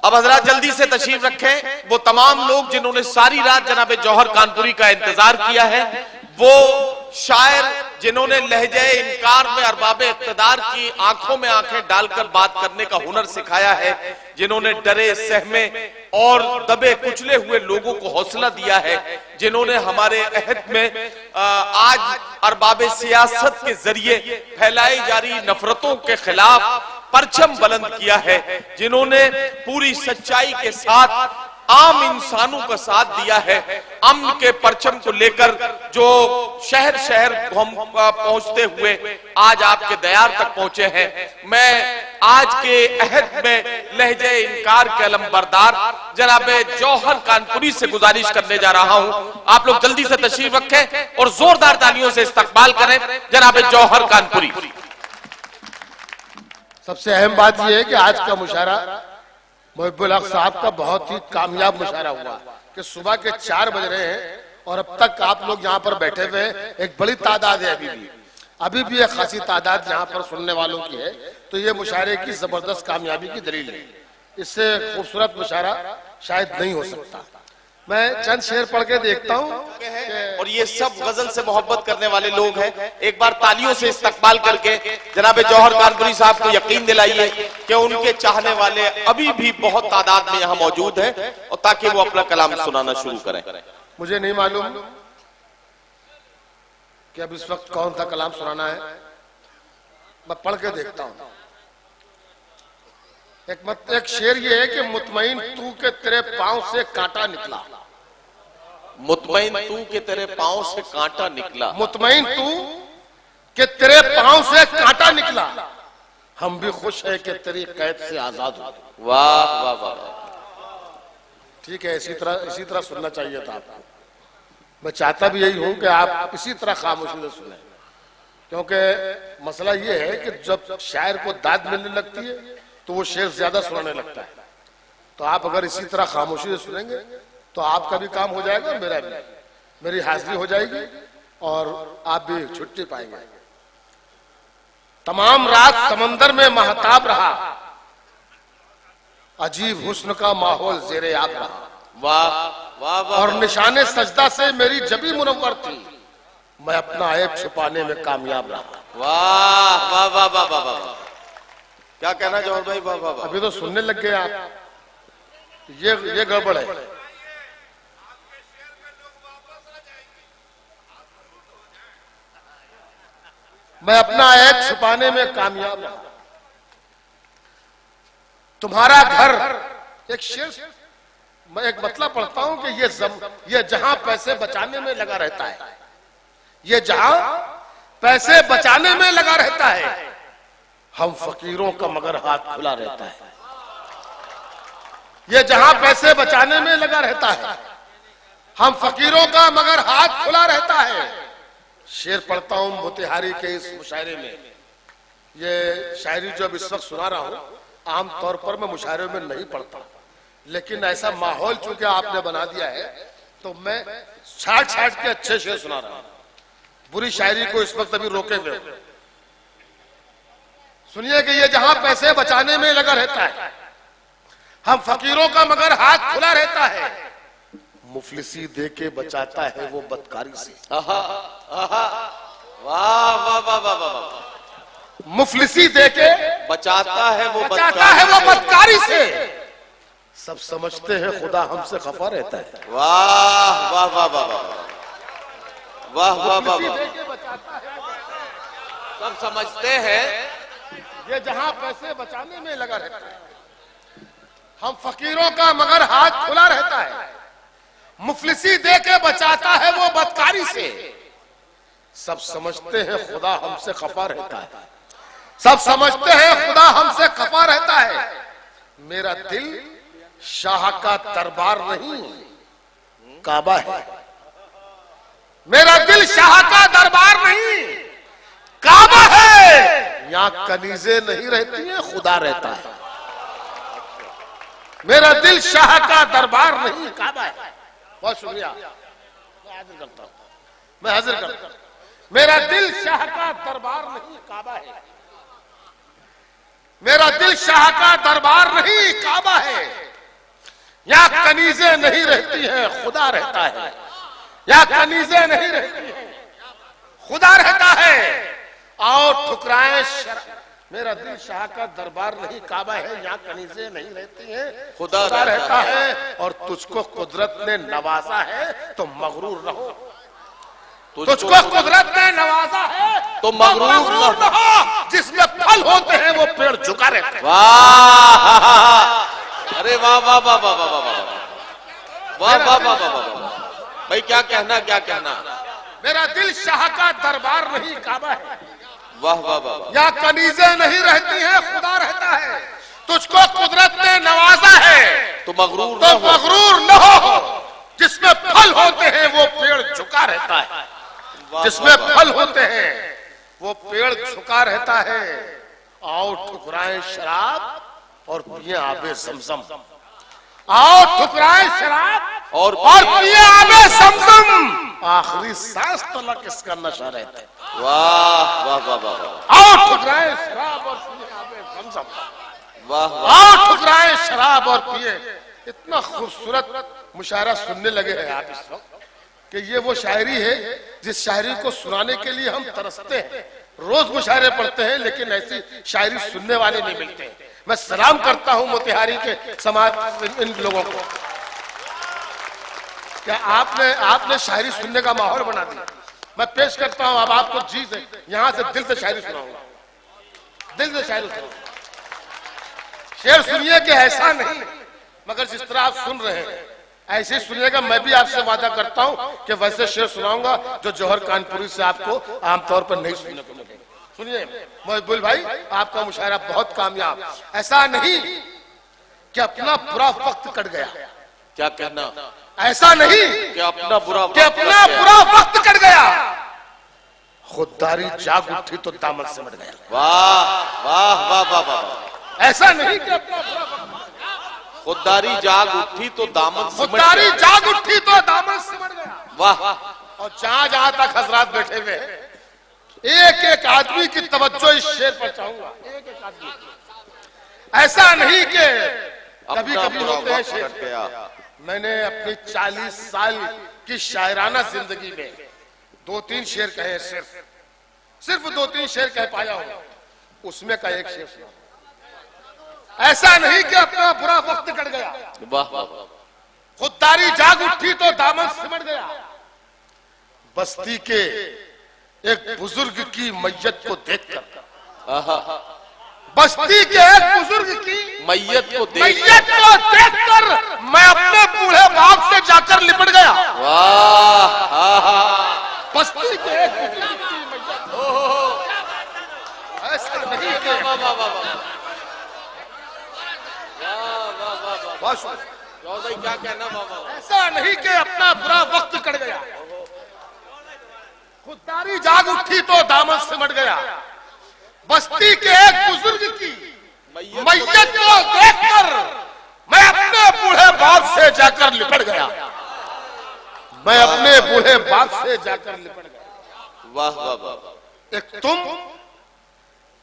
अब हजरात जल्दी से तशरीफ रखें। वो तमाम लोग जिन्होंने सारी रात जनाब जौहर कानपुरी का इंतजार किया है, वो शायर जिन्होंने लहजे इनकार में अरबाब इक़्तिदार की आंखों में आंखें डालकर बात करने का हुनर सिखाया है, जिन्होंने डरे सहमे और दबे कुचले हुए लोगों को हौसला दिया है, जिन्होंने हमारे अहद में आज अरबाब सियासत के जरिए फैलाई जा रही नफरतों के खिलाफ परचम बुलंद किया है, जिन्होंने पूरी सच्चाई के साथ आम इंसानों का साथ दिया है, अमन के परचम को लेकर जो शहर शहर हम पहुंचते हुए आज आपके दयार तक पहुंचे हैं। मैं आज के अहद में लहजे इनकार के अलमबरदार जनाब जौहर कानपुरी से गुजारिश करने जा रहा हूं, आप लोग जल्दी से तशरीफ रखें और जोरदार तालियों से इस्तकबाल करें जनाब जौहर कानपुरी। सबसे अहम बात यह है कि आज का मुशायरा मुहिब्बुल हक साहब का बहुत ही कामयाब मुशायरा हुआ कि सुबह के 4 बज रहे हैं और अब तक आप लोग यहाँ पर बैठे हुए हैं। एक बड़ी तादाद है अभी भी एक खासी तादाद यहाँ पर सुनने वालों की है, तो ये मुशायरे की जबरदस्त कामयाबी की दलील है। इससे खूबसूरत मुशायरा शायद नहीं हो सकता। मैं चंद शेर पढ़ के देखता हूँ और ये सब गजल से मोहब्बत करने वाले लोग हैं। एक बार तालियों से इस्तकबाल करके जनाब जौहर कानपुरी साहब को यकीन दिलाइए कि उनके चाहने वाले अभी भी बहुत तादाद में यहाँ मौजूद हैं और ताकि वो अपना कलाम सुनाना शुरू करें। मुझे नहीं मालूम कि अब इस वक्त कौन सा कलाम सुनाना है, मैं पढ़ के देखता हूँ। एक शेर ये है कि मुतमईन तू के तेरे पांव से कांटा निकला। मुतमईन तू के तेरे पांव से कांटा निकला। मुतमईन तू के तेरे पांव से कांटा निकला, हम भी खुश है कि तेरी कैद से आजाद हो। वाह वाह वाह, ठीक है, इसी तरह सुनना चाहिए था आपको। मैं चाहता भी यही हूं कि आप इसी तरह खामोशी से सुने, क्योंकि मसला ये है कि जब शायर को दाद मिलने लगती है तो वो शेर ज्यादा सुनाने लगता है। तो आप अगर इसी तरह खामोशी से सुनेंगे तो आपका भी काम हो जाएगा, मेरा भी, मेरी हाजिरी हो जाएगी और आप भी छुट्टी पाएंगे। तमाम रात समंदर में महताब रहा, अजीब हुस्न का माहौल जेरे आब रहा। वाह वाह वाह, और निशाने सजदा से मेरी जबी मुनव्वर थी, मैं अपना ऐब छुपाने में कामयाब रहा। वाह वाह वाह वाह वाह वाह, क्या कहना जौहर भाई? वाह वाह वाह, अभी तो सुनने लग गए आप, ये गड़बड़ है। मैं अपना ऐब छुपाने में कामयाब रहा। तुम्हारा घर, एक शेर, मैं एक मतलब पढ़ता हूं कि ये जहां पैसे बचाने में लगा रहता है, ये जहां पैसे बचाने में लगा रहता है, हम फकीरों का मगर हाथ खुला रहता है। ये जहां पैसे बचाने में लगा रहता है, हम फकीरों का मगर हाथ खुला रहता है। शेर पढ़ता हूं मोतिहारी के इस मुशायरे में। ये शायरी जो अब इस वक्त सुना रहा हूं, आमतौर पर मैं मुशायरे में नहीं पढ़ता, लेकिन ऐसा माहौल चूंकि आपने बना दिया है तो मैं छाट छाट के अच्छे शेर सुना रहा हूं। बुरी शायरी को इस वक्त अभी रोके हुए। सुनिए कि ये जहां पैसे बचाने में लगा रहता है, हम फकीरों का मगर हाथ खुला रहता है, मुफलिसी दे के बचाता है वो बदकारी से। वाह वाह वाह वाह वाह, मुफलिसी दे के बचाता है वो बदकारी से, सब समझते हैं खुदा हमसे खफा रहता है। वाह वाह वाह वाह वाह वाह वाह वाह, सब समझते हैं ये जहां पैसे बचाने में लगा रहता है, हम फकीरों का मगर हाथ खुला रहता है, मुफलिसी दे के बचाता है वो बदकारी से, सब समझते हैं खुदा हमसे खफा रहता है, सब समझते हैं खुदा हमसे खफा रहता है। मेरा दिल शाह का दरबार नहीं काबा है, मेरा दिल शाह का दरबार नहीं काबा है, यहाँ कनीजे नहीं रहती हैं खुदा रहता है। मेरा दिल शाह का दरबार नहीं काबा है। बहुत शुक्रिया, मैं हाजिर करता हूं। मेरा दिल शाह का दरबार नहीं काबा है, मेरा दिल शाह का दरबार नहीं काबा है। यहाँ कनीजें नहीं रहती हैं, खुदा रहता है। यहाँ कनीजें नहीं रहती हैं, खुदा रहता है। आओ ठुकराए मेरा दिल शाह का दरबार नहीं काबा है। यहाँ कनीजें नहीं रहती हैं, खुदा रहता है। और तुझको कुदरत ने नवाजा है तो मगरूर रहो। तुझको कुदरत ने नवाजा है तो मगरूर न हो। जिसमें फल होते हैं वो पेड़ झुका रहते हैं। वाह, अरे वाह वाह वाह वाह वाह वाह वाह वाह वाह वाह वाह। भाई क्या कहना, क्या कहना। मेरा दिल शाह का दरबार नहीं काबा है। वाह वाह वाह। यहाँ कनीजें नहीं रहती हैं, खुदा रहता है। तुझको कुदरत ने नवाजा है तो मगरूर न हो। जिसमें फल होते हैं वो पेड़ झुका रहता है। जिसमें फल होते हैं वो पेड़ झुका रहता है। आओ ठुकराएं शराब और पिए आबे समसम। आओ ठुकराएं शराब और पिए आबे समसम। आखिरी सांस तक इसका नशा रहता है। वाह वाह वाह वाह। आओ ठुकराएं शराब और पिए आबे समसम। वाह। आओ ठुकराएं शराब और पिए। इतना खूबसूरत मुशायरा सुनने लगे हैं आप इस वक्त कि ये वो शायरी है जिस शायरी को सुनाने के लिए हम तरसते हैं। रोज मुशायरे पढ़ते हैं लेकिन ऐसी शायरी सुनने वाले नहीं मिलते हैं। मैं सलाम करता हूं मोतिहारी के समाज इन लोगों को। क्या आपने शायरी सुनने का माहौल बना दिया। मैं पेश करता हूं, अब आपको जी से यहां से दिल से शायरी सुनाऊंगा। दिल से शायरी सुनाऊंगा। शेर सुनिए कि ऐसा नहीं, मगर जिस तरह आप सुन रहे हैं ऐसे सुनिएगा। मैं भी आपसे वादा करता हूं कि वैसे शेर सुनाऊंगा जो जौहर कानपुरी से आपको आमतौर पर नहीं सुनने को मिलेगा। सुनिए मोहब्बुल भाई, आपका मुशायरा बहुत कामयाब। ऐसा नहीं कि अपना बुरा वक्त कट गया। क्या कहना। ऐसा नहीं कि अपना बुरा वक्त कट गया। खुददारी जाग उठी तो दामन सिमट गया। वाह वाह वाह वाह वाह। ऐसा नहीं कि अपना बुरा वक्त, खुददारी जाग उठी तो दामन खुददारी जाग उठी तो दामन सिमट गया। वाह। और जहां जहां तक हजरात बैठे हुए एक एक आदमी की तवज्जो इस शेर पर चाहूंगा। एक एक आदमी। ऐसा नहीं कि कभी कभी होते हैं शेर। मैंने अपनी 40 साल की शायराना जिंदगी में 2-3 शेर कहे, सिर्फ 2-3 शेर कह पाया हूं। उसमें का एक शेर सुना। ऐसा नहीं कि अपना बुरा वक्त कट गया। वाह वाह। खुददारी जाग उठी तो दामन सिमट गया। बस्ती के एक बुजुर्ग की मैयत को देखकर, बस्ती के एक बुजुर्ग की मैयत को देखकर मैं अपने बूढ़े बाप से जाकर लिपट गया। वाह। बस्ती के एक बुजुर्ग की मैयत। ऐसा नहीं कि क्या कहना बाबा। ऐसा नहीं कि अपना बुरा वक्त कट गया। खुददारी जाग उठी तो दामन सिमट गया। बस्ती के एक बुजुर्ग की मैयत को देखकर मैं अपने बूढ़े बाप से जाकर लिपट गया। मैं अपने बूढ़े बाप से जाकर लिपट गया। वाह वाह वाह। एक तुम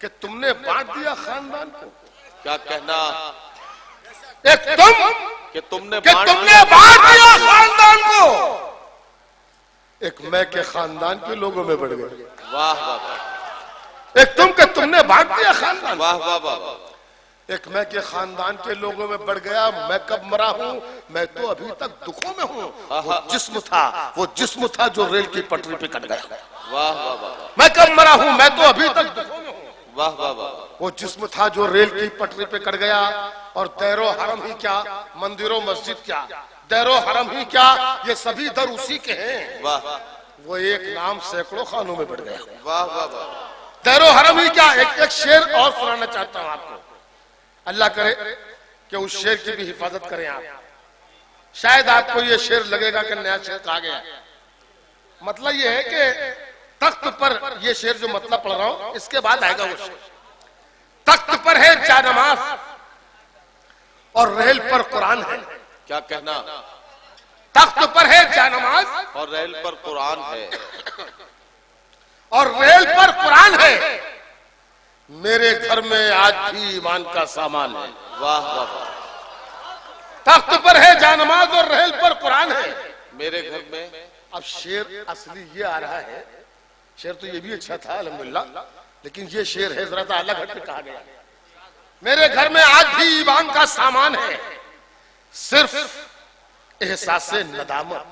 कि तुमने बांट दिया खानदान को। क्या कहना। एक तुम कि तुमने बांट दिया खानदान को। एक मैं के खानदान के लोगों में बढ़ गए। वाह वाह। एक तुम के तुमने बांट दिया खानदान। वाह वाह वाह। एक मैं के खानदान के लोगों में बढ़ गया। मैं कब मरा हूँ, मैं तो अभी तक दुखों में हूँ। वो जिस्म था जो रेल की पटरी पे कट गया। वाह वाह वाह। मैं कब मरा हूँ, मैं तो अभी तक दुखों में हूँ। वाह वाह वाह। वो जिस्म था जो रेल की पटरी पे कट गया। और दैरो हरम ही क्या, मंदिरों मस्जिद क्या, दैरो हरम ही क्या, ये सभी दर उसी के हैं। वाह। वो एक नाम सैकड़ों खानों में बढ़ गया। वाह वाह वाह। दैरो हरम ही क्या। एक शेर और सुनाना चाहता हूं आपको। अल्लाह करे कि उस शेर की भी हिफाजत करें आप। शायद आपको ये शेर लगेगा कि नया शेर कहा गया। मतलब ये है कि तख्त पर, ये शेर जो मतलब पढ़ रहा हूं इसके बाद आएगा वो शेर। तख्त पर है जानमाज और रेल पर कुरान है। क्या कहना। तख्त पर है जानमाज और रेल पर कुरान है। और रेल पर कुरान है। मेरे घर में आज भी ईमान का सामान है। वाह वाह वाह। तख्त पर है जानमाज और रहल पर कुरान है। मेरे घर में अब शेर असली ये आ रहा है। शेर तो ये भी अच्छा था अल्हम्दुलिल्लाह, लेकिन ये शेर है जरा सा अलग हट के कहा गया। मेरे घर में आज भी ईमान का सामान है, सिर्फ एहसासे नदामत।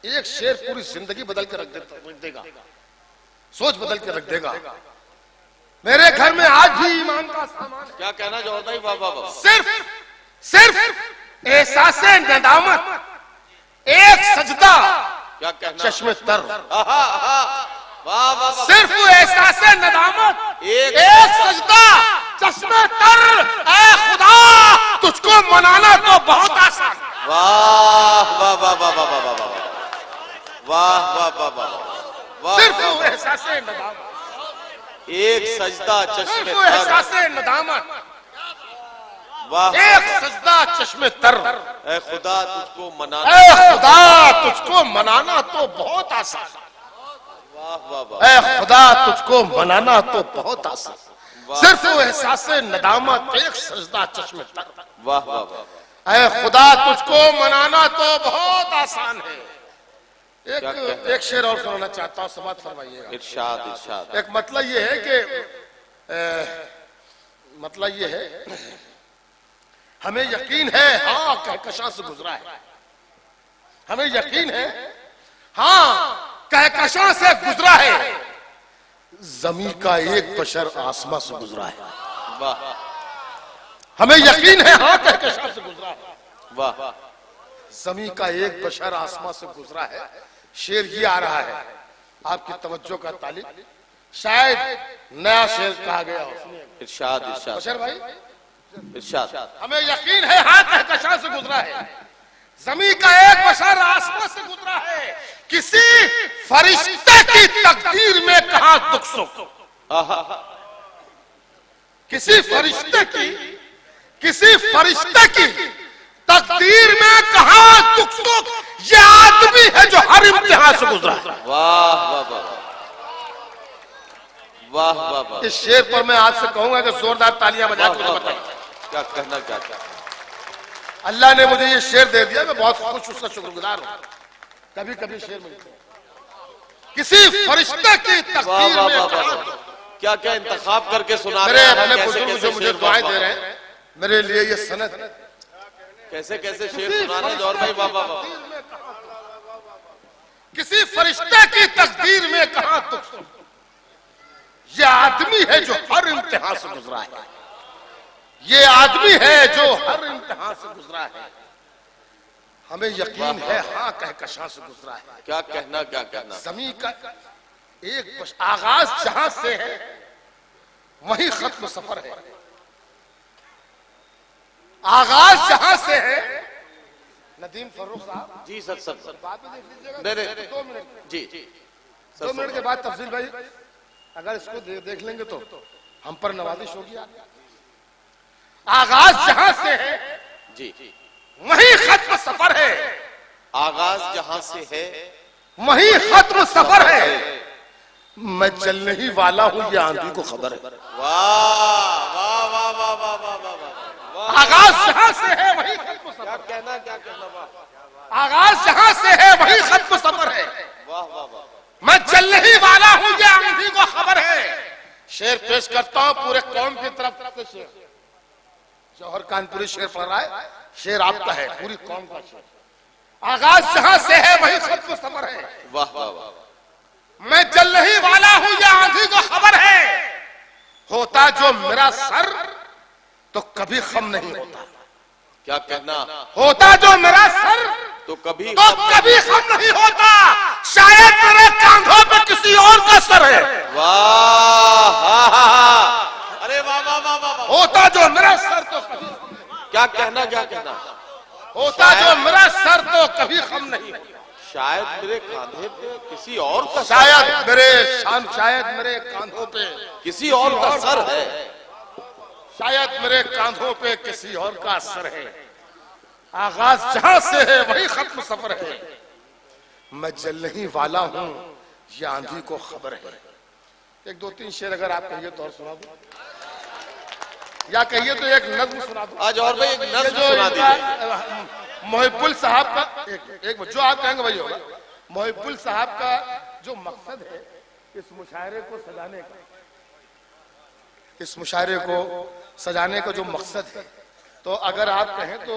एक शेर पूरी जिंदगी बदल के रख देगा, सोच बदल के रख देगा। मेरे घर में आज भी ईमान का सामान है। क्या कहना जौहर भाई? वाह वाह वाह। सिर्फ एहसासे नदामत, एक सजदा, क्या कहना? चश्मे तर। वाह वाह। सिर्फ एहसासे नदामत, एक सजदा, चश्मे तर। ऐ खुदा, तुझको मनाना तो बहुत आसान। वाह वाह वाह वाह वाह वाह वाह वाह वाह वाह वाह वाह। सिर्फ एहसासे नदामत, एक सजदा चश्मे सिर्फ तर। एहसासे नदामत, वाह। एक सजदा चश्मे तर। ऐ खुदा तुझको मनाना, ऐ खुदा, तुझको मनाना तो बहुत आसान। वाह वाह वाह। ऐ खुदा, तुझको मनाना तो बहुत आसान। सिर्फ एहसासे नदामत, एक सजदा चश्मे तर। वाह वाह वाह। ऐ खुदा, तुझको मनाना तो बहुत आसान है। एक शेर और सुनाना चाहता हूँ, समाप्त फरमाइएगा। इरशाद इरशाद। एक मतलब ये है कि मतलब ये है, हमें यकीन है हाँ कहकशां से गुजरा है। हमें यकीन है हाँ कहकशां से गुजरा है। जमीन का एक बशर आसमां से गुजरा है। वाह। हमें यकीन है हाँ कहकशां से गुजरा है। वाह। जमीन का एक बशर आसमां से गुजरा है। शेर ये आ रहा है, आपकी तवज्जो का तालिब, शायद नया शेर कहा गया हो। इरशाद इरशाद। बशर भाई, इरशाद। हमें यकीन है हाँ कहकशां से गुजरा है। जमीन का एक बशर आसमां से गुजरा है। किसी फरिश्ते की तकदीर में कहां दुख सुख। किसी फरिश्ते की तकदीर में कहां दुख सुख। ये आदमी है जो हर इम्तिहान से गुजरा है। वाह वाह वाह वाह वाह वाह। इस शेर पर मैं आपसे कहूंगा कि जोरदार तालियां बजा के मुझे बताइए। क्या कहना? क्या क्या? अल्लाह ने मुझे ये शेर दे दिया, मैं बहुत खुश उसका शुक्रगुजार हूं। कभी कभी शेर मिलते हैं। किसी फरिश्ते की तकदीर में कहां। क्या क्या इंतखाब करके सुना मेरे रहे हैं? अपने कैसे बुजुर्ग कैसे जो मुझे शेर दुआएं वाह दे वाह। रहे हैं, मेरे लिए ये सनद। कैसे कैसे शेर सुना रहे हैं जौहर भाई? वाह वाह वाह। किसी फरिश्ते की तकदीर में कहां दुख सुख। ये आदमी है जो हर इम्तिहान से गुजरा है। ये आदमी है जो हर इम्तिहान से गुजरा है। हमें यकीन है हाँ कहकशां से गुजरा है। क्या कहना? क्या कहना? जमीन का एक आगाज जहां से है वही खत्म सफर है। आगाज जहां से है। नदीम फर्रुख साहब जी सर सर सर। बात में देख लीजिएगा। मेरे 2 मिनट जी 2 मिनट के बाद तफसील भाई अगर इसको देख लेंगे तो हम पर नवाजिश होगी। आगाज जहां से है जी वही खत्म सफर है। आगाज जहां से है वही खत्म सफर है। मैं चलने ही वाला हूं, ये आंधी को खबर है। वाह वाह वाह वाह वाह वाह वाह वाह। आगाज जहां से है वही खत्म सफर। क्या कहना? क्या कहना? वाह आगाज जहां से है वही खत्म सफर है। वाह वाह वाह। मैं चलने ही वाला हूं, ये आंधी को खबर है। शेर पेश करता हूं पूरे कौम की तरफ से। शेर जौहर कानपुरी शेर पढ़ रहा है, शेर आपका है, पूरी कौम का शेर। आगाज जहां से है वही खत्म सफर है। वाह वाह वाह। मैं चलने ही वाला हूं, ये आंधी को खबर है। होता जो मेरा सर तो कभी खम नहीं होता। क्या कहना? होता जो मेरा सर तो कभी खम नहीं होता। शायद मेरे कांधों पे किसी और का सर है। वाह। अरे वाह वाह वाह वाह। होता जो मेरा सर तो कभी। क्या कहना? क्या कहना? होता जो मेरा सर तो कभी खम नहीं होता। शायद मेरे कांधे पे किसी और का शायद मेरे कांधों पे किसी और का सर है। शायद मेरे कांधों पे किसी और का सर है। आगाज जहां से है वही खत्म सफर है। मैं जलने ही वाला हूं, ये आंधी को खबर है। एक दो तीन शेर अगर आप कहिए तो और सुना दो, या कहिए तो एक नज्म सुना दो आज। और भाई एक नज्म सुना दीजिए। मोहिब्बुल साहब का एक जो आप कहेंगे वही होगा। मोहिब्बुल साहब का जो मकसद है इस मुशायरे को सजाने का, इस मुशायरे को सजाने का जो मकसद है, तो अगर आप कहें तो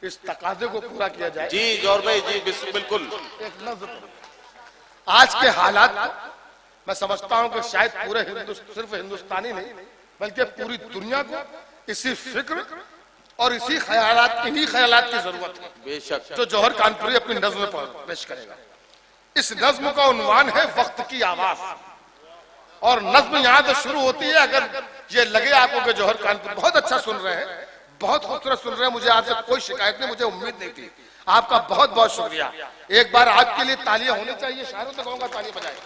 इस तकाजे को पूरा किया जाए। जी जौहर भाई जी बिल्कुल। एक नज्म आज के हालात मैं समझता हूं कि शायद पूरे सिर्फ हिंदुस्तानी नहीं बल्कि पूरी दुनिया को इसी फिक्र और इसी इन्हीं ख्यालात की जरूरत है बेशक, जो जौहर कानपुरी अपनी नज्म पर पेश करेगा। इस नज्म का उन्वान है वक्त की आवाज, और नज्म यहाँ से शुरू होती है। अगर ये लगे आपको कि जौहर कानपुरी बहुत अच्छा सुन रहे हैं, बहुत खूबसूरत सुन रहे हैं, मुझे आपसे कोई शिकायत नहीं, मुझे उम्मीद नहीं थी। आपका बहुत बहुत शुक्रिया। एक बार आपके लिए तालियां होनी चाहिए, शायरों तो कहूंगा ताली बजाए,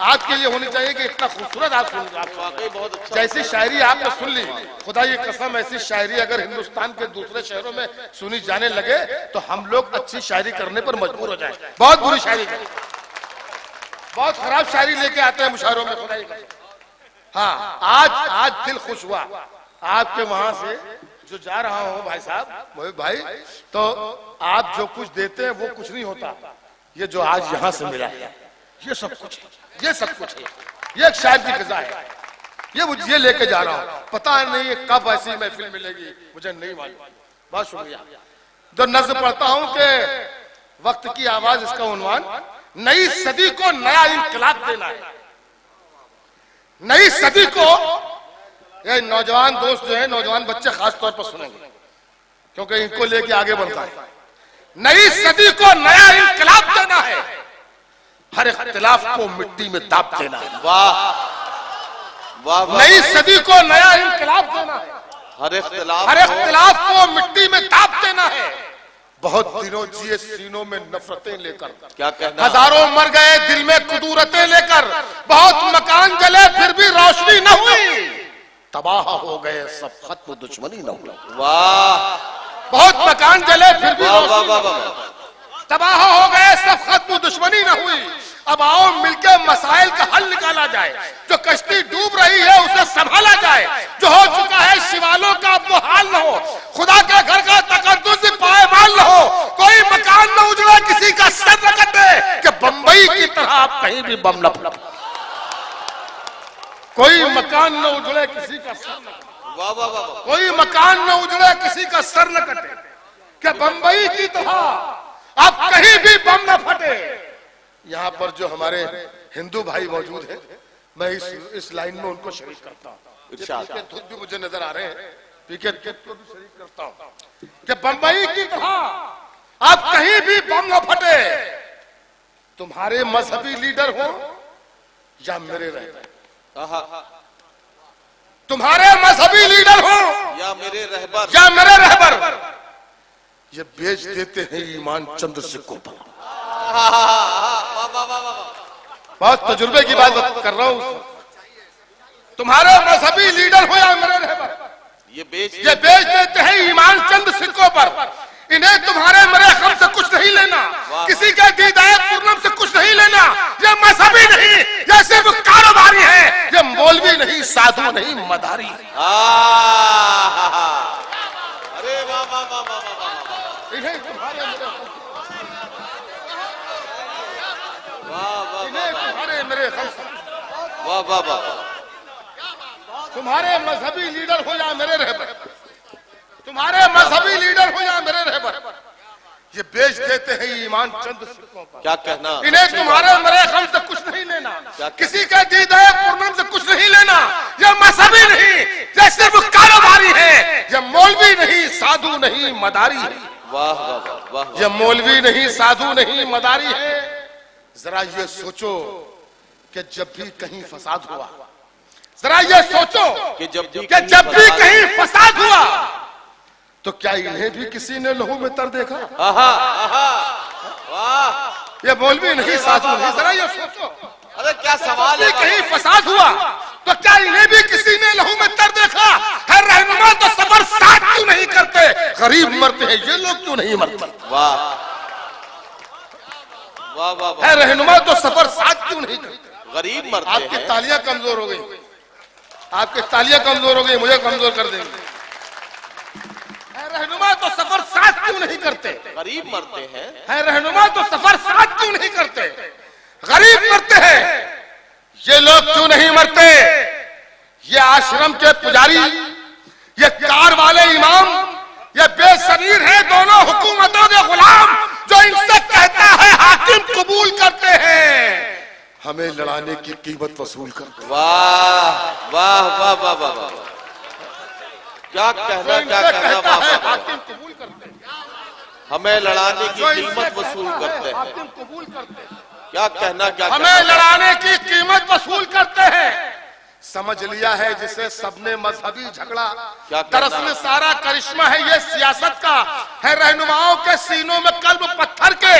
आपके लिए होनी चाहिए कि इतना खूबसूरत आप सुन रहे, बहुत अच्छा। जैसी शायरी आपने सुन ली, खुदा ये कसम ऐसी शायरी अगर हिंदुस्तान के दूसरे शहरों में सुनी जाने लगे तो हम लोग अच्छी शायरी करने पर मजबूर हो जाए। बहुत बुरी शायरी करें, बहुत खराब शायरी लेके आते हैं मुशायरों में, खुदा ये कसम। हाँ, आज दिल खुश हुआ आपके वहां से जो जा रहा हूं भाई साहब, मोहित भाई, तो आप जो कुछ देते हैं वो कुछ नहीं होता। ये जो आज यहाँ से मिला है ये सब कुछ है, ये सब कुछ है, ये एक शायर की फिजा है। ये मुझे लेके जा रहा हूं, पता नहीं कब ऐसी महफिल मिलेगी, मुझे नहीं मालूम। बहुत शुक्रिया। जो नज्म पढ़ता हूं कि वक्त की आवाज, इसका उन्वान नई सदी को नया इंकलाब देना है। नई सदी को, ये नौजवान दोस्त जो है, नौजवान बच्चे खास तौर पर सुनेंगे क्योंकि इनको लेके आगे बढ़ता है। नई सदी को नया इंकलाब देना है, हर इख्तिलाफ को मिट्टी में दाब देना है। वाह वाह वाह। नई सदी को नया इंकलाब देना है, हर इख्तिलाफ को मिट्टी में दाब देना है। बहुत दिनों जिए सीनों में नफरतें लेकर, क्या कहना, हजारों मर गए दिल में कुदूरतें लेकर, बहुत मकान जले फिर भी रोशनी न हुई, तबाह हो गए सब खत्म दुश्मनी न हुई। वाह। बहुत मकान जले फिर भी तबाह हो गए सब खत्म दुश्मनी न हुई। अब आओ मिलकर मसाइल का हल निकाला जाए, जो कश्ती डूब रही है उसे संभाला जाए, जो हो चुका है शिवालों का अब वो हाल न हो, खुदा के घर का तकद्दुस पायमाल न हो, कोई मकान न उजड़े किसी का सर न कटे, कि बंबई की तरह आप कहीं भी बम न फटे। कोई मकान न उजड़े किसी का सर न कटे, वाह वाह वाह। कोई मकान न उजड़े किसी का सर न कटे, कि बंबई की तरह अब कहीं भी बम न फटे। यहाँ पर जो हमारे हिंदू भाई मौजूद हैं, मैं इस लाइन में उनको शरीक करता हूँ। धुत भी मुझे नजर आ रहे हैं, पीके धुत को भी शरीक करता हूँ कि बंबई की तरह अब कहीं भी बम न फटे। तुम्हारे मजहबी लीडर हो या मेरे रहबर, तुम्हारे मजहबी लीडर हो या मेरे रहबर, ये बेच देते हैं ईमान चंद सिक्कों पर। बहुत तजुर्बे की बात कर रहा हूं। तुम्हारे मजहबी लीडर हो या मेरे रहबर, ये बेच देते हैं ईमान चंद सिक्कों पर। इन्हें तुम्हारे मेरे गम से कुछ नहीं लेना, किसी के दीदार पूर्णम से कुछ नहीं लेना। ये मजहबी नहीं, ये सिर्फ कारोबारी है, ये मौलवी नहीं, साधु नहीं, मदारी है। अरे वाह वाह वाह वाह। इन्हें तुम्हारे मेरे गम से, वाह वाह वाह। तुम्हारे मजहबी लीडर हो या मेरे रहबर, तुम्हारे मजहबी लीडर हो या मेरे रहबर, ये बेच देते हैं ईमान चंद सिक्कों पर। क्या कहना, इन्हें तुम्हारे मेरे गम से कुछ नहीं लेना, किसी के दीदार पूर्णम से कुछ नहीं लेना। ये मजहबी नहीं, ये सिर्फ कारोबारी है, ये मौलवी नहीं, साधु नहीं, मदारी है। वाह वाह वाह। ये मौलवी नहीं, साधु नहीं, मदारी है। जरा ये सोचो कि जब भी कहीं फसाद हुआ, जरा ये सोचो कि जब भी कहीं फसाद हुआ तो क्या इन्हें भी किसी ने लहू में तर देखा? वाह। ये मौलवी नहीं, साधु नहीं, जरा ये सोचो। अरे क्या सवाल है। कहीं फसाद हुआ तो क्या इन्हें भी किसी ने लहू में तर देखा? है रहनुमा तो सफर साथ क्यों नहीं करते? गरीब मरते हैं, ये लोग क्यों नहीं मरते? वाह वाह वाह। है रहनुमा तो सफर साथ क्यों नहीं करते? गरीब मरते आपकी हैं। तालियां कमजोर हो गई, आपकी तालियां कमजोर हो गई, मुझे कमजोर कर देंगे। रहनुमा तो सफर साथ क्यों नहीं करते? गरीब मरते हैं। है रहनुमा तो सफर साथ क्यों नहीं करते? गरीब मरते हैं, ये लोग क्यों नहीं मरते? ये आश्रम के पुजारी, ये कार वाले इमाम, ये बेसमीर है दोनों हुकूमतों के गुलाम, जो इनसे कहता है हाकिम कबूल करते हैं, हमें लड़ाने की कीमत वसूल करते हैं। वाह वाह वाह वाह वाह वाह, क्या कहना क्या कहना। वाह वाह, हाकिम कबूल करते हैं, हमें लड़ाने की कीमत वसूल करते हैं। हाकिम कबूल करते हैं, क्या कहना क्या हमें कहना। लड़ाने की कीमत वसूल करते हैं। समझ लिया है जिसे सबने मजहबी झगड़ा। क्या दरअसल सारा करिश्मा है ये सियासत का, है रहनुमाओं के सीनों में कल्ब पत्थर के।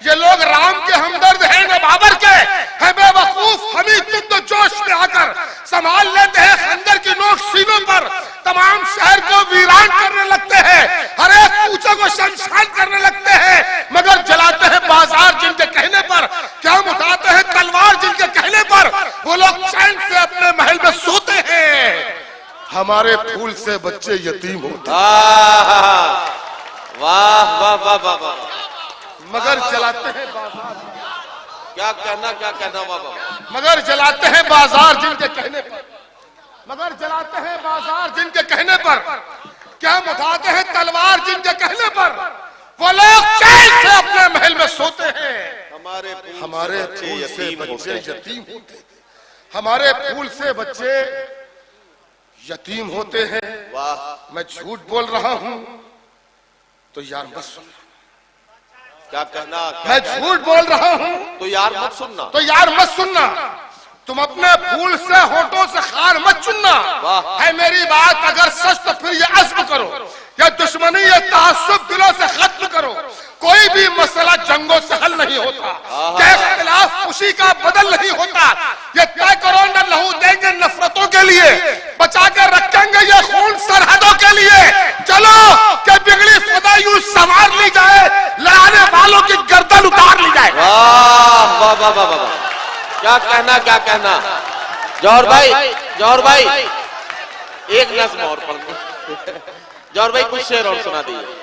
ये लोग राम के हमदर्द हैं न बाबर के, है बेवकूफ हम ही तुम तो जोश में आकर संभाल लेते हैं खंजर की नोक सीनों पर। तमाम शहर को वीरान करने लगते हैं, हर एक कूचे को शमशान करने लगते हैं, मगर जलाते हैं बाजार जिनके कहने पर, क्या उठाते हैं तलवार जिनके कहने पर। वो लोग चैन से अपने महल में सोते हैं, हमारे फूल से बच्चे यतीम होते हैं। वाह वाह वाह वाह वाह, मगर जलाते हैं बाजार, क्या कहना क्या कहना। वाह वाह, मगर जलाते हैं बाजार जिनके कहने पर, मगर जलाते हैं बाजार जिनके कहने पर, क्या उठाते हैं तलवार जिनके कहने पर। वो लोग चैन से अपने महल में सोते हैं, हमारे फूल से बच्चे यतीम होते हैं, हमारे फूल से बच्चे यतीम होते हैं। वाह, मैं झूठ बोल रहा हूं तो यार मत सुनना, क्या कहना। मैं झूठ बोल रहा हूं तो यार मत सुनना, तो यार मत सुनना। तुम अपने फूल से होठों से खार मत चुनना। है मेरी बात अगर सच तो फिर ये अज़्म करो, ये दुश्मनी ये तआस्सुब दिलों से खत्म करो। कोई भी मसला जंगों से हल नहीं होता, क्या इख्तिलाफ खुशी का बदल नहीं होता। ये तय करो न लहू देंगे नफरतों के लिए, बचा कर रखेंगे ये खून सरहदों के लिए। चलो कि बिगड़ी खुदा यूं संवार ली जाए, लड़ाने वालों की गर्दन उतार ली जाए। वाह वाह वाह वाह वाह, क्या कहना क्या कहना। जौहर भाई एक नज़्म और पढ़ दो। जौहर भाई कुछ शेर और सुना दीजिए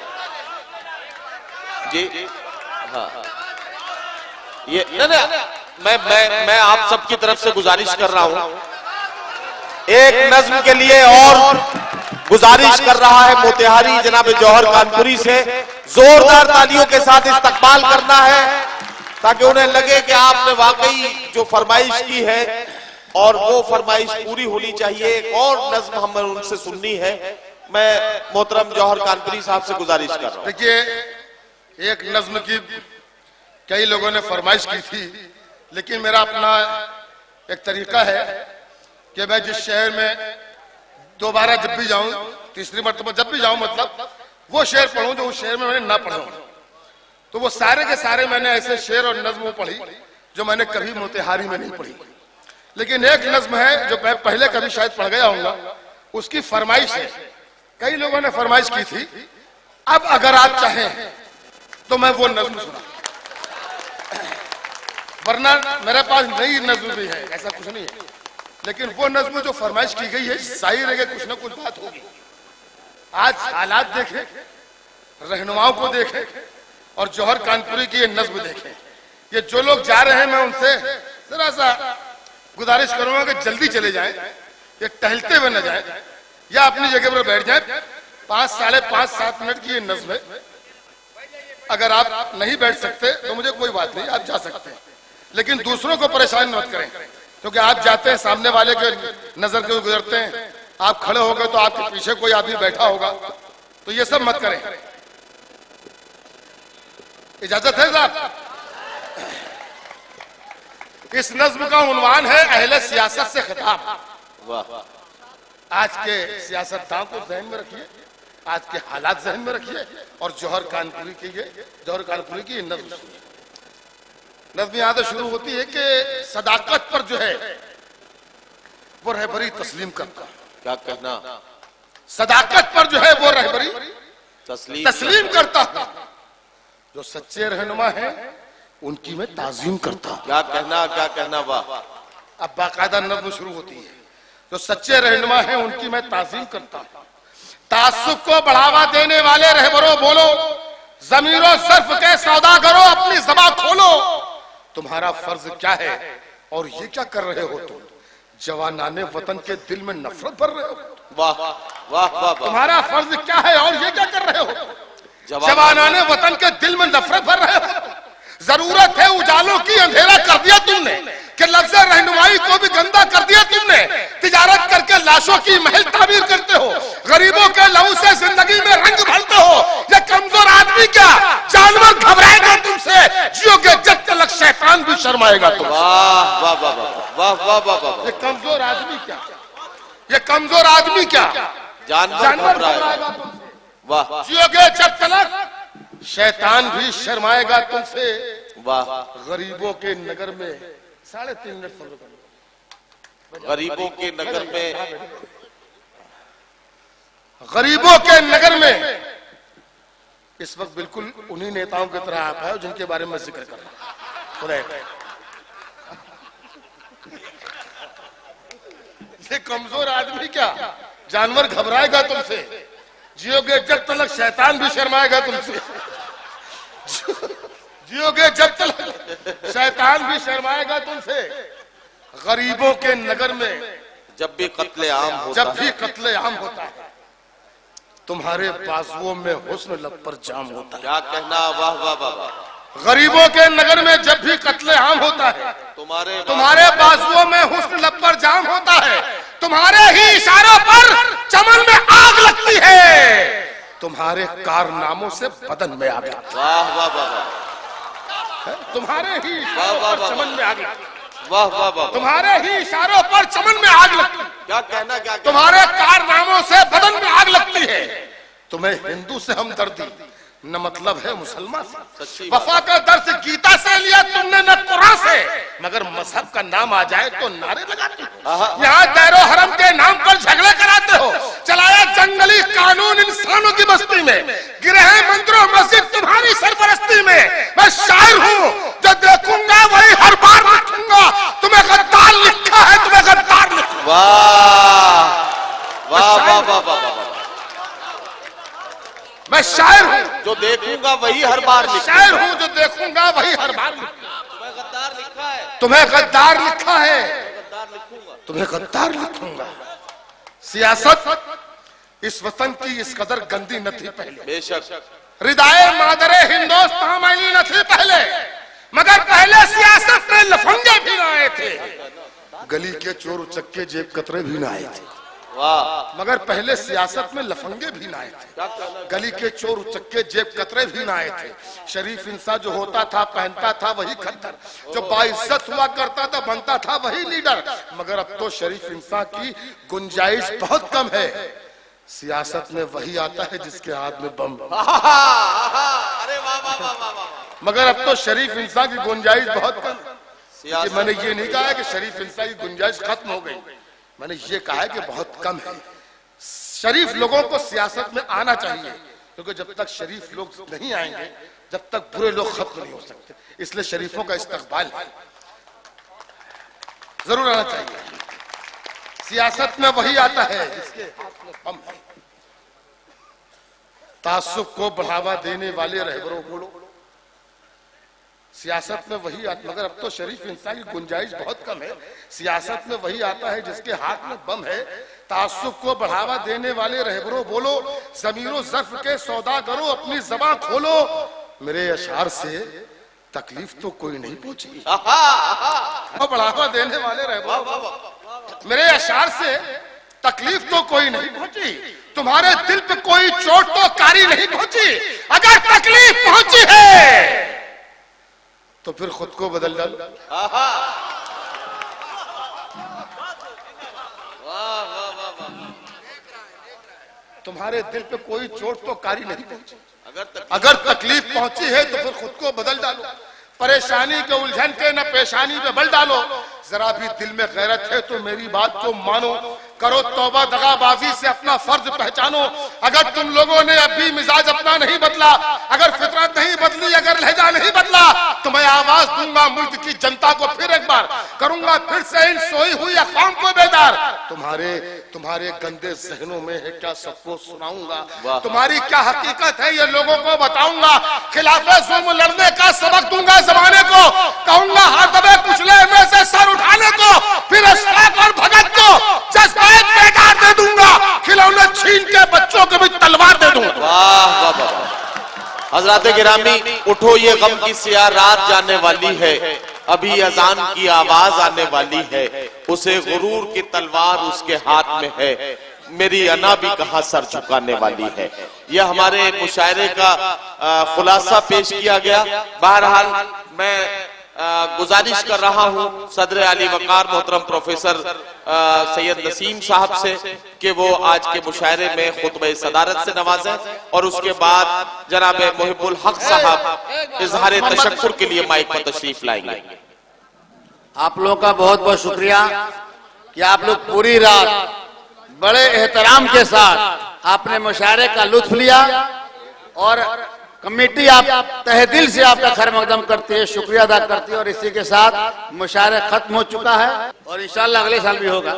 जी। हाँ, ये मैं आप सबकी तरफ से गुजारिश कर रहा हूं, एक नज्म के लिए और गुजारिश कर रहा है मोतिहारी जनाब जौहर कानपुरी से, जोरदार तालियों के साथ इस्तकबाल करना है ताकि उन्हें लगे कि आपने वाकई जो फरमाइश की है और वो फरमाइश पूरी होनी चाहिए। एक और नज्म हमें उनसे सुननी है। मैं मोहतरम जौहर कानपुरी साहब से गुजारिश कर रहा हूं। देखिए, एक नज्म की कई लोगों ने फरमाइश की थी, लेकिन मेरा अपना एक तरीका है कि मैं जिस शहर में दोबारा जब भी जाऊं, तीसरी मरतबा जब भी जाऊं, मतलब वो शेर पढ़ूं जो उस शहर में मैंने ना पढ़ा हो। तो वो सारे के सारे मैंने ऐसे शेर और नज्म पढ़ी जो मैंने कभी मोतिहारी में नहीं पढ़ी। लेकिन एक नज्म है जो मैं पहले कभी शायद पढ़ गया होऊंगा, उसकी फरमाइश है, कई लोगों ने फरमाइश की थी। अब अगर आप चाहें तो मैं वो नज्म सुना, वरना मेरे पास नई नज्म भी है, ऐसा कुछ नहीं है। लेकिन वो नज्म जो फरमाइश की गई है, जाहिर है कि कुछ ना कुछ बात होगी। आज हालात देखें, रहनुमाओं को देखें और जौहर कानपुरी की ये नज्म देखें। ये जो लोग जा रहे हैं, मैं उनसे जरा सा गुजारिश करूंगा कि जल्दी चले जाएं, ये टहलते हुए न जाएं या अपनी जगह पर बैठ जाएं। 5, साढ़े 5, 7 मिनट की ये नज्म है। अगर आप नहीं बैठ सकते तो मुझे कोई बात नहीं, आप जा सकते हैं, लेकिन दूसरों को परेशान मत करें, क्योंकि आप जाते हैं सामने वाले के नजर के गुजरते हैं, आप खड़े हो गए तो आपके पीछे कोई आदमी बैठा होगा, तो ये सब मत करें। इजाजत है साहब? इस नज्म का उन्वान है अहले सियासत से खिताब। वाह, आज के सियासतदान को ज़हन में रखिए, आज के हालात ज़हन में रखिए और जौहर कानपुरी की नज्म सुनिए। नज्म यहाँ से शुरू होती है कि सदाकत पर जो है वो रहबरी तस्लीम करता। क्या कहना। सदाकत पर जो है वो रहबरी तस्लीम करता है। जो सच्चे रहनुमा हैं उनकी मैं ताज़ीम करता। क्या कहना क्या कहना। वाह, अब बाकायदा नज़्म शुरू होती है। जो सच्चे रहनुमा हैं उनकी मैं ताज़ीम करता हूं। तासुब को बढ़ावा देने वाले रहबरों बोलो, ज़मीरो ज़र्फ के सौदागरों अपनी ज़बान खोलो। तुम्हारा फर्ज क्या है और ये क्या कर रहे हो तुम? जवानाने वतन के दिल में नफरत भर रहे हो। वाह वाह वाह। तुम्हारा फर्ज क्या है और ये क्या कर रहे हो? जवानाने वतन के दिल में नफरत भर रहे हो। जरूरत है उजालों की, अंधेरा कर दिया तुमने, कि लफ्ज़ रहनुमाई को भी गंदा कर दिया तुमने। तिजारत करके लाशों की महल तामीर करते हो, गरीबों के लहू से जिंदगी में रंग भरते हो। ये कमजोर आदमी क्या जानवर घबराएगा तुमसे? जियोगे जब तक शैतान भी शर्माएगा तुमसे। वाह वाह वाह वाह वाह वाह वाह। ये कमजोर आदमी क्या, ये कमजोर आदमी क्या जानवर घबराएगा तुमसे। वाह। जियोगे जब तक शैतान भी शर्माएगा तुमसे। वाह। गरीबों के नगर में 3.5 मिनट सब्र करो। गरीबों के नगर में, गरीबों के नगर में इस वक्त बिल्कुल उन्हीं नेताओं की तरह आप है जिनके बारे में जिक्र कर रहा हूं। ये कमजोर आदमी क्या जानवर घबराएगा तुमसे। जियोगे जब तक शैतान भी शर्माएगा तुमसे। जियोगे जब तक शैतान भी शर्माएगा तुमसे। गरीबों के नगर में जब भी कत्ले आम होता जब भी कत्ले आम होता है, तुम्हारे बाजुओं में हुस्न लब पर जाम होता है। क्या कहना, वाह वाह वाह वाह। गरीबों के नगर में जब भी कत्ले आम होता है, तुम्हारे बाजुओं में हुस्न लब पर जाम होता है। तुम्हारे ही इशारों पर चमन में आग लगती है। तुम्हारे कारनामों से बदन में आग लगती है। वाह वाह वाह। तुम्हारे ही इशारों पर चमन में आग लगती है। वाह वाह वाह। तुम्हारे ही इशारों पर चमन में आग लगती है। क्या कहना, क्या तुम्हारे कारनामों से बदन में आग लगती है। तुम्हें हिंदू से हमदर्दी न मतलब है मुसलमान से। वफा का दर्स गीता से लिया तुमने न कुरान से, मगर मजहब का नाम आ जाए तो नारे लगाते हो। यहाँ दैरो हरम के नाम पर झगड़े कराते हो। चलाया जंगली कानून इंसानों की बस्ती में, गिरे हैं मंदिरों मस्जिद तुम्हारी सरपरस्ती में। मैं शायर हूँ जो देखूंगा वही हर बार लिखूंगा। तुम्हें गद्दार लिखा है, तुम्हें गद्दार लिखा। वाह वाह वाह वाह वाह। मैं शायर हूँ जो देखूंगा वही हर बार लिखूंगा। शायर हूँ जो देखूंगा वही हर बार लिखूंगा। तुम्हें गद्दार लिखा है, तुम्हें गद्दार लिखा है, गद्दार लिखूंगा। तुम्हें गद्दार लिखूंगा। सियासत इस वतन की इस कदर गंदी न थी पहले। बेशक। रिदाए मादरे हिंदुस्तान मैली न थी पहले, मगर पहले सियासत में लफंगे भी न आए थे। गली के चोर उचक्के जेब कतरे भी न आए थे। वाह। मगर पहले सियासत में लफंगे भी ना आए थे। गली के चोर उचक्के जेब कतरे भी ना आए थे। शरीफ इंसान जो होता था पहनता था वही खद्दर, जो बाइज्जत हुआ करता था बनता था वही लीडर। मगर अब तो शरीफ इंसान की गुंजाइश बहुत कम है। सियासत में वही आता है जिसके हाथ में बम। अरे वाह वाह वाह वाह। मगर अब तो शरीफ इंसान की गुंजाइश बहुत कम है। मैंने ये नहीं कहा है कि शरीफ इंसान की गुंजाइश खत्म हो गई, मैंने ये कहा है कि बहुत कम है। शरीफ लोगों को सियासत में आना चाहिए, क्योंकि जब तक शरीफ लोग नहीं आएंगे जब तक बुरे लोग खत्म नहीं हो सकते। इसलिए शरीफों का इस्तकबाल जरूर आना चाहिए। सियासत में वही आता है जिसके हाथ में बम है। तासुब को बढ़ावा देने वाले रहबरों बोलो, सियासत में वही आता। मगर अब तो शरीफ इंसान की गुंजाइश बहुत कम है। सियासत में वही आता है जिसके हाथ में बम है। तासुब को बढ़ावा देने वाले रहबरों बोलो, ज़मीरो ज़र्फ के सौदागरों अपनी ज़बान खोलो। मेरे अशार से तकलीफ तो कोई नहीं पहुंची। बढ़ावा देने वाले रहबरों, मेरे अशार से तकलीफ तो कोई नहीं पहुंची। तुम्हारे दिल पे कोई चोट तो कारी नहीं पहुंची। अगर तकलीफ पहुंची है तो फिर खुद को बदल डालो। तुम्हारे दिल पे कोई चोट तो कारी नहीं पहुंची। अगर तकलीफ पहुंची है तो फिर खुद को बदल डालो। परेशानी के उलझन के न पेशानी पे बल डालो। जरा भी दिल में गैरत है तो मेरी बात को मानो। करो तौबा दगाबाजी से अपना फर्ज पहचानो। अगर तुम लोगों ने अभी मिजाज अपना नहीं बदला, अगर फितरत नहीं बदली बदली, अगर लहजा नहीं बदला तो मैं आवाज दूंगा मुल्क की जनता को, फिर एक बार करूंगा फिर से इन सोई हुई अक़वाम को बेदार। तुम्हारे गंदे जहनों में है क्या सबको सुनाऊंगा, तुम्हारी क्या हकीकत है ये लोगों को बताऊंगा। खिलाफे जुल्म लड़ने का सबक दूंगा जमाने को, कहूंगा हाथ दबे कुचले में से सर उठाने को, फिर अशफाक और भगत को जज्बात बेकार दे दूंगा, खिलौने छीन के बच्चों को भी तलवार दे दूंगा। वाह वाह वाह। हजरात गिरामी, उठो ये गम की सियाह रात जाने वाली है, अभी अजान की आवाज आने वाली है, उसे गुरूर की तलवार उसके हाथ में है, मेरी अना भी कहां सर झुकाने वाली है। यह हमारे मुशायरे का खुलासा पेश किया गया। बहरहाल मैं गुजारिश कर रहा हूं सदर आली वकार मोहतरम प्रोफेसर सैयद नसीम साहब से कि वो आज के मुशायरे में खुतबे सदारत से नवाजें और उसके बाद जनाब मुहिबुल हक साहब इजहार तशक्कुर के लिए माइक पर तशरीफ लाएंगे। आप लोगों का बहुत बहुत शुक्रिया कि आप लोग पूरी रात बड़े एहतराम के साथ आपने मुशायरे का लुत्फ लिया और कमेटी आप तहे दिल से आपका खैर मकदम करती है, शुक्रिया अदा करती है। और इसी के साथ मुशायरा खत्म हो चुका है और इंशाल्लाह अगले साल भी होगा।